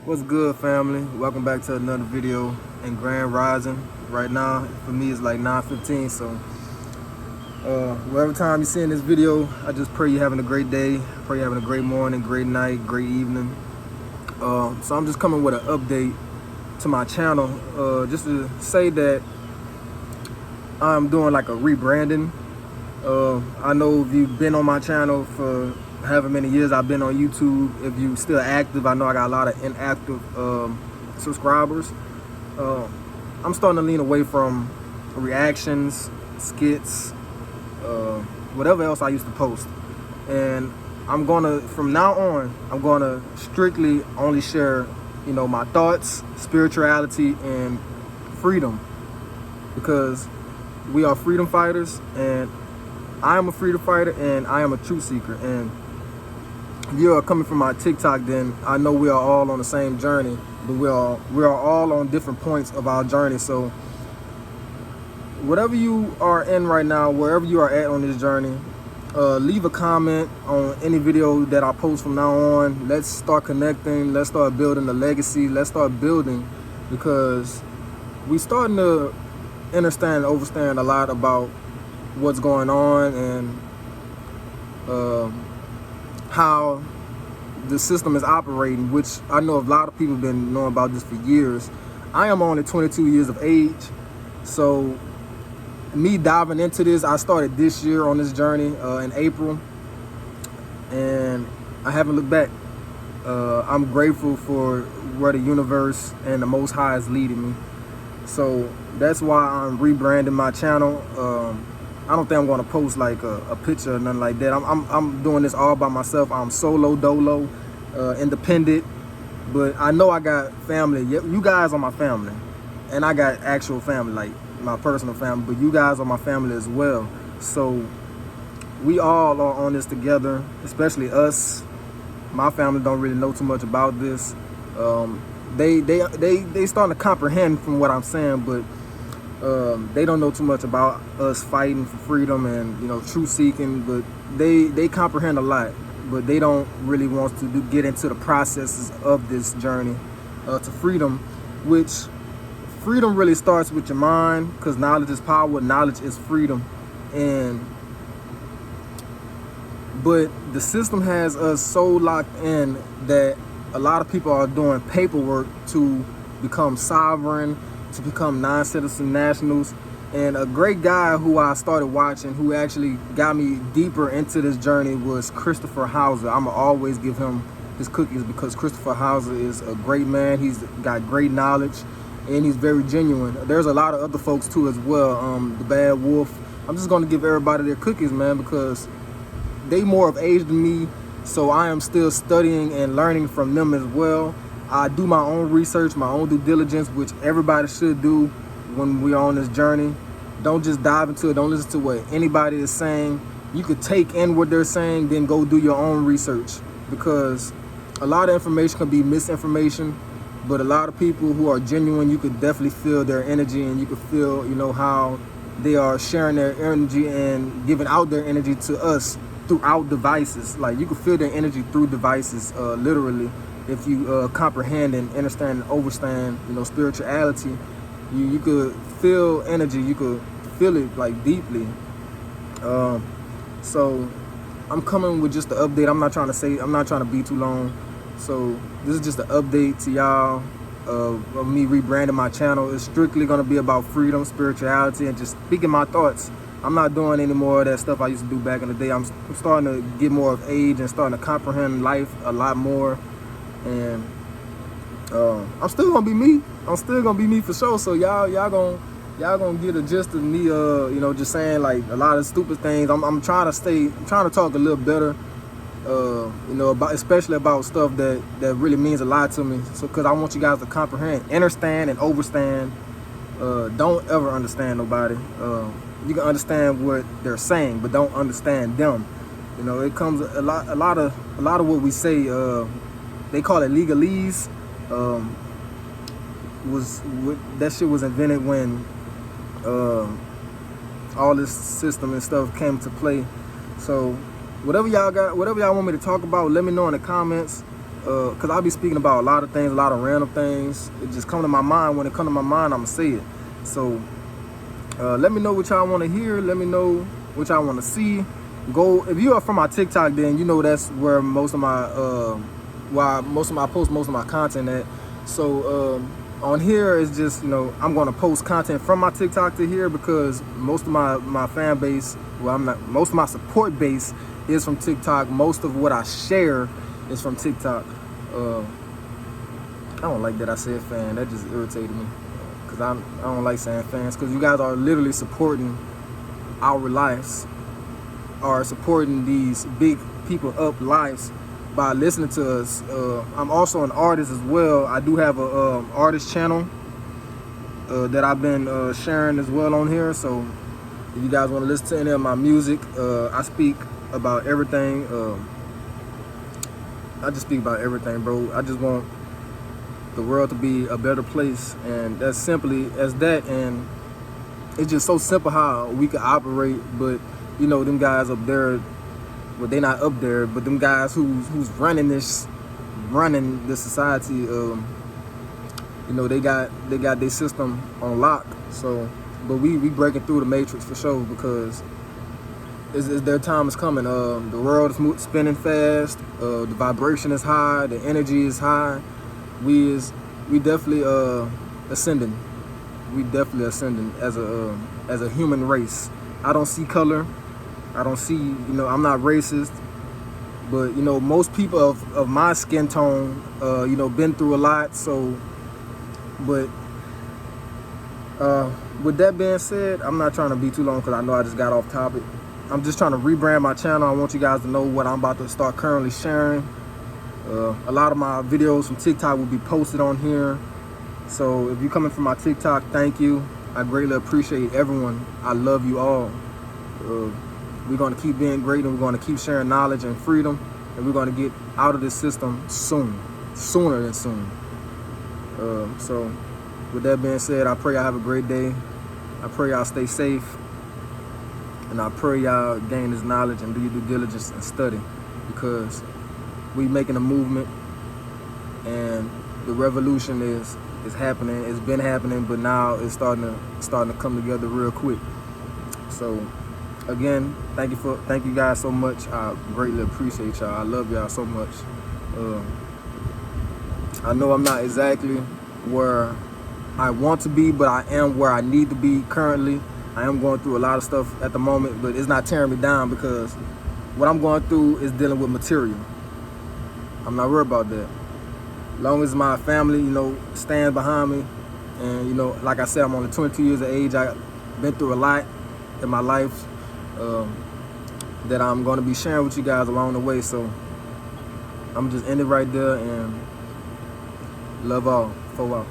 What's good, family? Welcome back to another video in Grand Rising. Right now, for me, it's like 9:15. So, whatever time you're seeing this video, I just pray you're having a great day. Pray you're having a great morning, great night, great evening. So I'm just coming with an update to my channel, just to say that I'm doing like a rebranding. I know if you've been on my channel for however many years I've been on YouTube, if you still active, I know I got a lot of inactive subscribers. I'm starting to lean away from reactions, skits, whatever else I used to post. And from now on, I'm gonna strictly only share, my thoughts, spirituality, and freedom. Because we are freedom fighters, and I am a freedom fighter, and I am a truth seeker. And if you are coming from my TikTok, then I know we are all on the same journey, but we are all on different points of our journey. So whatever you are in right now, wherever you are at on this journey, leave a comment on any video that I post from now on. Let's start connecting. Let's start building a legacy. Let's start building, because we starting to understand and overstand a lot about what's going on and how the system is operating, which I know a lot of people have been knowing about this for years. I am only 22 years of age, so me diving into this, I started this year on this journey in April, and I haven't looked back. I'm grateful for where the universe and the Most High is leading me. So that's why I'm rebranding my channel. I don't think I'm going to post like a picture or nothing like that. I'm doing this all by myself. I'm solo dolo, independent, but I know I got family. You guys are my family, and I got actual family, like my personal family, but you guys are my family as well. So we all are on this together, especially us. My family don't really know too much about this. They starting to comprehend from what I'm saying, but they don't know too much about us fighting for freedom and truth seeking. But they comprehend a lot, but they don't really want to get into the processes of this journey to freedom, which freedom really starts with your mind, because knowledge is power, knowledge is freedom. But the system has us so locked in that a lot of people are doing paperwork to become sovereign, to become non-citizen nationals. And a great guy who I started watching, who actually got me deeper into this journey, was Christopher Hauser. I'm gonna always give him his cookies, because Christopher Hauser is a great man. He's got great knowledge, and he's very genuine. There's a lot of other folks too as well. The Bad Wolf. I'm just gonna give everybody their cookies, man, because they more of age than me. So I am still studying and learning from them as well. I do my own research, my own due diligence, which everybody should do when we're on this journey. Don't just dive into it. Don't listen to what anybody is saying. You could take in what they're saying, then go do your own research, because a lot of information can be misinformation. But a lot of people who are genuine, you could definitely feel their energy, and you could feel, how they are sharing their energy and giving out their energy to us throughout devices. Like, you can feel their energy through devices, literally. If you comprehend and understand and overstand, spirituality, you could feel energy. You could feel it like deeply. So I'm coming with just the update. I'm not trying to be too long. So this is just an update to y'all of me rebranding my channel. It's strictly going to be about freedom, spirituality, and just speaking my thoughts. I'm not doing any more of that stuff I used to do back in the day. I'm starting to get more of age and starting to comprehend life a lot more. And I'm still gonna be me. I'm still gonna be me for sure. So y'all gonna get a gist of me. Just saying like a lot of stupid things. I'm trying to talk a little better. Especially about stuff that really means a lot to me. So, because I want you guys to comprehend, understand, and overstand. Don't ever understand nobody. You can understand what they're saying, but don't understand them. It comes a lot of what we say. They call it legalese. That shit was invented when all this system and stuff came to play. So whatever y'all want me to talk about, let me know in the comments. because I'll be speaking about a lot of things, a lot of random things. It just come to my mind. When it come to my mind, I'm gonna say it. So let me know what y'all want to hear. Let me know what y'all want to see. Go, if you are from my TikTok, then you know that's where most of my post most of my content at. So on here is just, you know, I'm gonna post content from my TikTok to here because most of my fan base, most of my support base is from TikTok. Most of what I share is from TikTok. I don't like that I said fan. That just irritated me because I don't like saying fans, because you guys are literally supporting our lives, are supporting these big people up lives by listening to us. I'm also an artist as well. I do have a artist channel that I've been sharing as well on here. So if you guys want to listen to any of my music, I speak about everything. I just speak about everything, bro. I just want the world to be a better place, and that's simply as that. And it's just so simple how we can operate. But you know, them guys up there, well, they not up there, but them guys who's running this society, you know, they got their system on lock. So, but we breaking through the matrix for sure, because their time is coming. The world is spinning fast. The vibration is high. The energy is high. We definitely ascending. We definitely ascending as a human race. I don't see color. I don't see, you know, I'm not racist, but you know, most people of my skin tone, you know, been through a lot. So, but with that being said, I'm not trying to be too long because I know I just got off topic. I'm just trying to rebrand my channel. I want you guys to know what I'm about to start currently sharing. A lot of my videos from TikTok will be posted on here. So if you're coming from my TikTok, thank you. I greatly appreciate everyone. I love you all. We're going to keep being great, and we're going to keep sharing knowledge and freedom, and we're going to get out of this system sooner than soon. So with that being said, I pray y'all have a great day. I pray y'all stay safe, and I pray y'all gain this knowledge and do your due diligence and study, because we making a movement, and the revolution is happening. It's been happening, but now it's starting to come together real quick. So again, thank you guys so much. I greatly appreciate y'all. I love y'all so much. I know I'm not exactly where I want to be, but I am where I need to be currently. I am going through a lot of stuff at the moment, but it's not tearing me down, because what I'm going through is dealing with material. I'm not worried about that. As long as my family, you know, stands behind me, and you know, like I said, I'm only 22 years of age. I've been through a lot in my life that I'm going to be sharing with you guys along the way. So I'm just end it right there, and love all. 4 out.